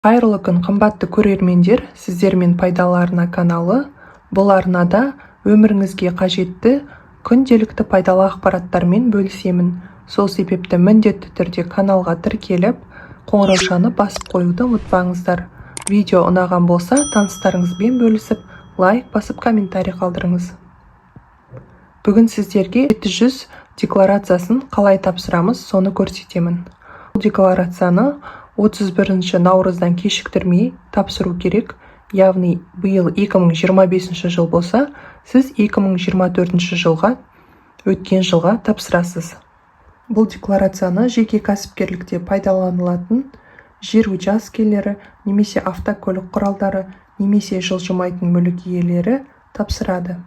Қайырлы күн, қымбатты көрермендер, сіздермен пайдалы арна каналы. Бұл арнада өміріңізге қажетті күнделікті пайдалы ақпараттармен бөлісемін. Сол себепті міндетті түрде каналға тіркеліп, қоңыраушаны басып қоюды ұмытпаңыздар. Видео ұнаған болса, таныстарыңызбен бөлісіп, лайк басып комментарий қалдырыңыз. Бүгін сіздерге 700 декларациясын қалай тапсырамыз, соны көрсетемін. Бұл декларацияны 31 наурыздан кешіктірмей тапсыру керек. Яғни биыл 2025 жыл болса, сіз 2024 жылға, өткен жылға тапсырасыз. Бұл декларацияны жеке кәсіпкерлікте пайдаланылатын жер учаскелері, немесе автокөлік құралдары, немесе жылжымайтын мүлік иелері тапсырады.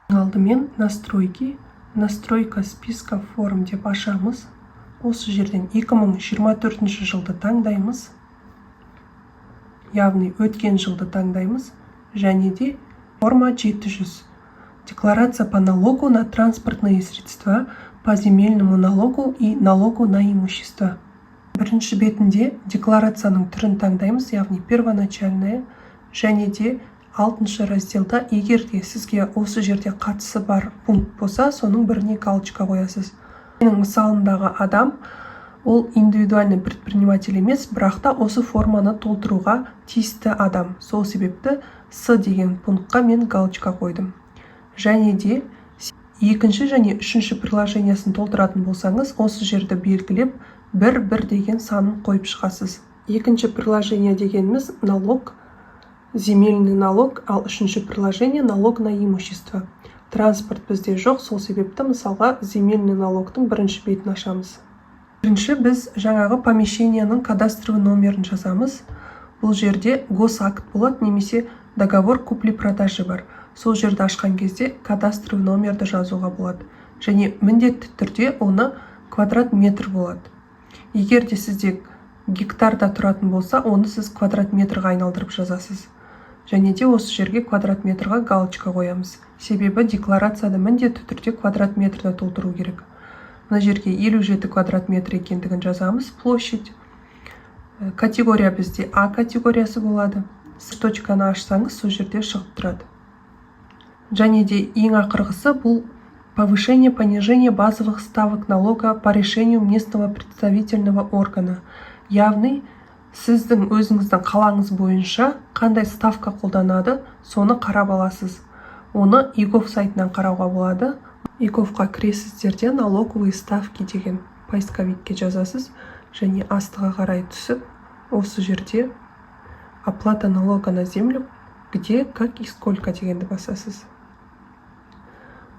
Алдымен настройка списка форм деп ашамыз. Осы жерден 2024 жылды таңдаймыз. Яғни өткен жылды таңдаймыз. Және де форма 700. Декларация по налогу на транспортные средства, по земельному налогу и налогу на имущество. Бірінші бетінде декларацияның түрін таңдаймыз, яғни первоначальная. Және де 6 разделда, егер де сізге осы жерде қатысы бар пункт болса, соның біріне галочка қоясыз. Менің мысалымдағы адам, ол индивидуальный предприниматель емес, бірақ та осы форманы толтыруға тиісті адам. Сол себепті С деген пунктқа мен галочка қойдым. Және де екінші және үшінші приложениясын толтыратын болсаңыз, осы жерді белгілеп, 1 деген санын қойып шығасыз. Екінші приложение дегеніміз налог, земельный налог, ал үшінші приложение налог на имущество. Транспорт бізде жоқ, сол себепті мысалға земельный налогтың бірінші бетін ашамыз. Бірінші біз жаңағы помещенияның кадастровый номерін жазамыз. Бұл жерде госакт болады, немесе договор купли-продажи бар. Сол жерді ашқан кезде кадастровый номерді жазуға болады. Және міндетті түрде оны квадрат метр болады. Егер де сізде гектарда тұратын болса, оны сіз квадрат метрға айналдырып жазасыз. Және де осы жерге квадрат метрға галочка қоямыз. Себебі декларацияда міндетті түрде квадрат метрді толтыру керек. Мына жерге 57 квадрат метр екендігін жазамыз. Площадь. Категория бізде А категориясы болады. Сіз точканы ашсаңыз, сол жерде шығып тұрады. Және де ең ақырғысы бұл повышение, понижение базовых ставок налога по решению местного представительного органа. Яғни сіздің өзіңіздің қалаңыз бойынша қандай ставка қолданады, соны қарап аласыз. Оны ИГОВ сайтынан қарауға болады. ИГОВқа кіресіздерде налоговые ставки деген поисковикке жазасыз, және астыға қарай түсіп, осы жерде оплата налога на землю, где, как и сколько дегенді басасыз.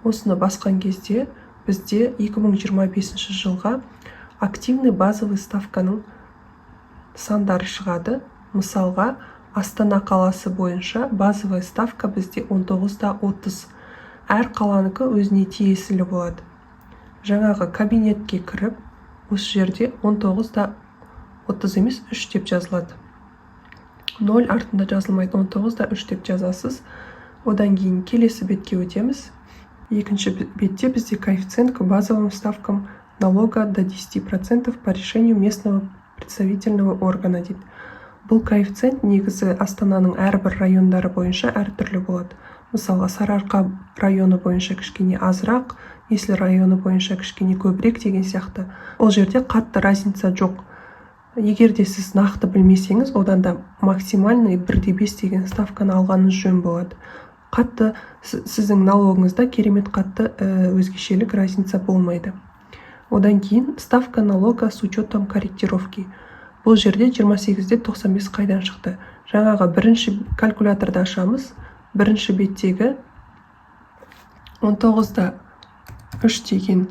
Осыны басқан кезде бізде 2025 жылға активный базовый ставканың сандары шығады. Мысалға, Астана қаласы бойынша базовая ставка бізде 19-30. Әр қаланыкі өзіне тиесілі болады. Жаңағы кабинетке кіріп, осы жерде 19-30 емес, 3 деп жазылады. 0 артында жазылмайды, 19-3 деп жазасыз. Одан кейін келесі бетке өтеміз. Екінші бетте бізде коэффициент к базовым ставкам налога до 10% по решению местного представительного органа дейді. Бұл коэффициент негізі Астананың әрбір райондары бойынша әртүрлі болады. Мысалға, Сарыарқа районы бойынша кішкене азырақ, Есіл районы бойынша кішкене көбірек деген сияқты. Ол жерде қатты разница жоқ. Егер де сіз нақты білмесеңіз, одан да максимальный 1/5 деген ставканы алғаныңыз жөн болады. Қатты сіздің налогыңызда керемет қатты өзгешелік разница болмайды. Одан кейін ставка налога с учетом корректировки. Бұл жерде 28-де 95 қайдан шықты. Жаңағы бірінші калькуляторды ашамыз. Бірінші беттегі 19-3 деген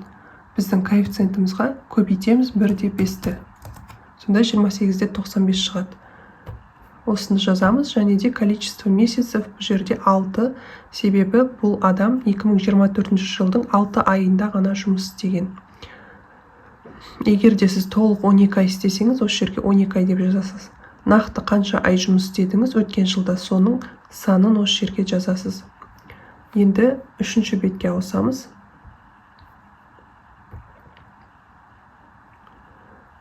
біздің коэффициентімізға көбейтеміз 1/5. Сонда 28-де 95 шығады. Осыны жазамыз, және де количество месяцев бұл жерде 6, себебі бұл адам 2024 жылдың 6 айында ғана жұмыс істеген. Егер де сіз толық 12 ай істесеңіз, осы жерге 12 ай деп жазасыз. Нақты қанша ай жұмыс істедіңіз өткен жылда, соның санын осы жерге жазасыз. Енді үшінші бетке ауысамыз.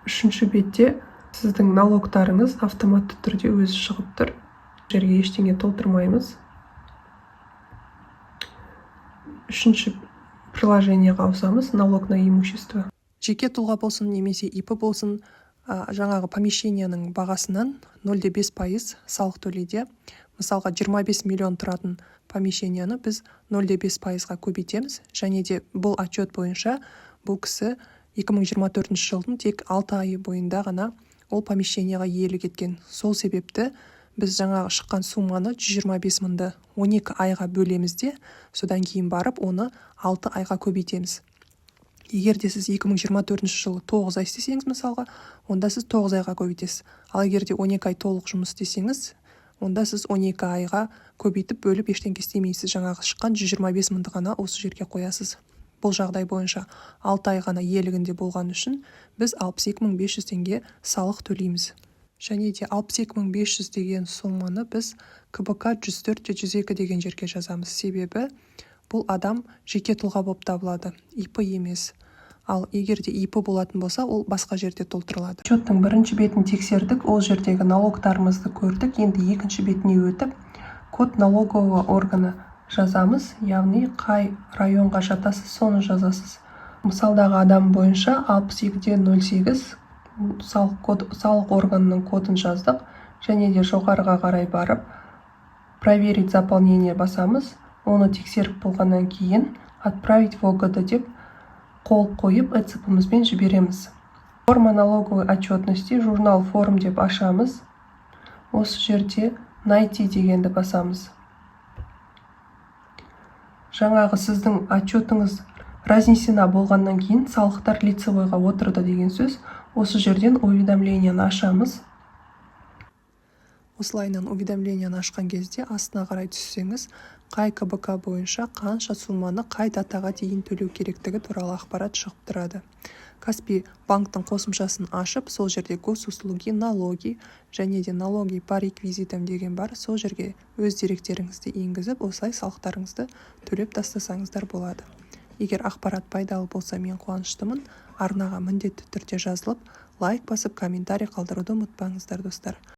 Үшінші бетте Сіздің налогтарыңыз автоматты түрде өзі шығып тұр. Жерге ештеңе толтырмаймыз. Үшінші приложениеға ауысамыз. Налог на имущество. Жеке тұлға болсын немесе ИП болсын, жаңағы помещениенің бағасынан 0,5% салық төлейді. Мысалға 25 миллион тұратын помещениені біз 0,5%-ға көбейтеміз. Және де бұл отчет бойынша бұл кісі 2024 жылдың тек 6 айы бойында ғана ол помещениеға иелік еткен. Сол себепті біз жаңағы шыққан сумманы 125 мыңды 12 айға бөлеміз де, содан кейін барып оны 6 айға көбейтеміз. Егер де сіз 2024 жылы 9 ай істесеңіз мысалға, онда сіз 9 айға көбейтесіз. Ал егер де 12 ай толық жұмыс істесеңіз, онда сіз 12 айға көбейтіп бөліп ештеңе істемейсіз. Жаңағы шыққан 125 мыңды ғана осы жерге қоясыз. Бұл жағдай бойынша 6 ай ғана иелігінде болған үшін біз 62.500 теңге салық төлейміз. Және де 62.500 деген соманы біз КБК 104-102 деген жерге жазамыз. Себебі бұл адам жеке тұлға болып табылады, ИП емес. Ал егер де ИП болатын болса, ол басқа жерде толтырылады. Отчеттің бірінші бетін тексердік, ол жердегі налогтарымызды көрдік. Енді екінші бетіне өтіп, код налогового органы жазамыз, яғни қай районға жатасыз, соны жазасыз. Мысалдағы адам бойынша 62.08 салық органының кодын жаздық, және де жоғарыға қарай барып, проверить заполнение басамыз. Оны тексеріп болғаннан кейін отправить в ОГД деп қол қойып ЭЦП-мізбен жібереміз. Форма налоговой отчетности, журнал форм деп ашамыз. Осы жерде найти дегенді басамыз. Жаңағы сіздің отчетыңыз разнесена болғаннан кейін салықтар лицевойға отырды деген сөз. Осы жерден уведомленияны ашамыз. Осылайынан уведомленияны ашқан кезде астына қарай түссеңіз, қай КБК бойынша қанша сумманы қай датаға дейін төлеу керектігі туралы ақпарат шығып тұрады. Каспий банктың қосымшасын ашып, сол жерде госуслуги, налоги және де налоги по реквизитам деген бар. Сол жерге өз деректеріңізді енгізіп, осылай салықтарыңызды төлеп тастасаңыздар болады. Егер ақпарат пайдалы болса, мен қуаныштымын. Арнаға міндетті түрде жазылып, лайк басып, комментарий қалдыруды ұмытпаңыздар, достар.